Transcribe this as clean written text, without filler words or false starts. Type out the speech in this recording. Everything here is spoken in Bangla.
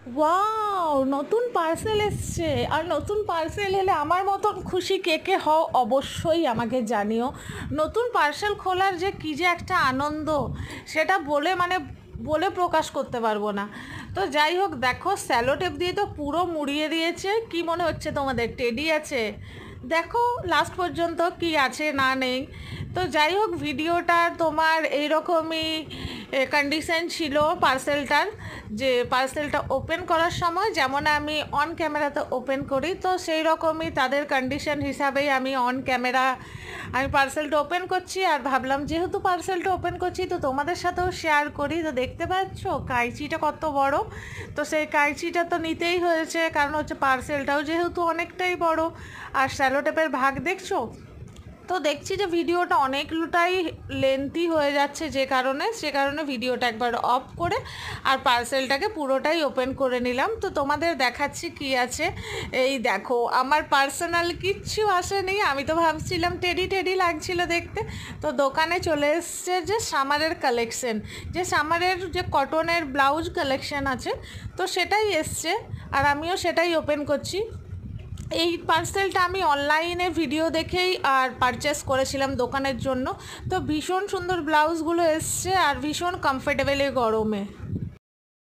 ওয়াও! নতুন পার্সেল এসছে। আর নতুন পার্সেল এলে আমার মতন খুশি কে কে হও অবশ্যই আমাকে জানিও। নতুন পার্সেল খোলার যে কী যে একটা আনন্দ, সেটা বলে প্রকাশ করতে পারবো না। তো যাই হোক, দেখো স্যালো টেপ দিয়ে তো পুরো মুড়িয়ে দিয়েছে। কি মনে হচ্ছে তোমাদের টেডি আছে? দেখো লাস্ট পর্যন্ত কি আছে না নেই। তো যাই হোক, ভিডিওটা তোমার এইরকমই কন্ডিশন ছিল পার্সেলটার, যে পার্সেলটা ওপেন করার সময় যেমন আমি অন ক্যামেরাতে ওপেন করি, তো সেই রকমই তাদের কন্ডিশন হিসাবেই আমি অন ক্যামেরা আমি পার্সেলটা ওপেন করছি। আর ভাবলাম যেহেতু পার্সেলটা ওপেন করছি তো তোমাদের সাথেও শেয়ার করি। তো দেখতে পাচ্ছ কাঁচিটা কত বড়, তো সেই কাঁচিটা তো নিতেই হয়েছে, কারণ হচ্ছে পার্সেলটাও যেহেতু অনেকটাই বড়। আর স্যালোটেপের ভাগ দেখছো? তো দেখছি যে ভিডিওটা অনেকটাই লেন্থি হয়ে যাচ্ছে, সে কারণে ভিডিওটা একবার অফ করে আর পার্সেলটাকে পুরোটাই ওপেন করে নিলাম। তো তোমাদের দেখাচ্ছি কি আছে। এই দেখো, আমার পার্সোনাল কিচ্ছু আসেনি। আমি তো ভাবছিলাম টেডি টেডি লাগছিল দেখতে। তো দোকানে চলে এসছে যে সামারের কালেকশন, যে সামারের যে কটনের ব্লাউজ কালেকশন আছে, তো সেটাই এসছে। আর আমিও সেটাই ওপেন করছি। এই পার্সেলটা আমি অনলাইনে ভিডিও দেখেই আর পারচেস করেছিলাম দোকানের জন্য। তো ভীষণ সুন্দর ব্লাউজগুলো এসছে আর ভীষণ কমফোর্টেবল এই গরমে।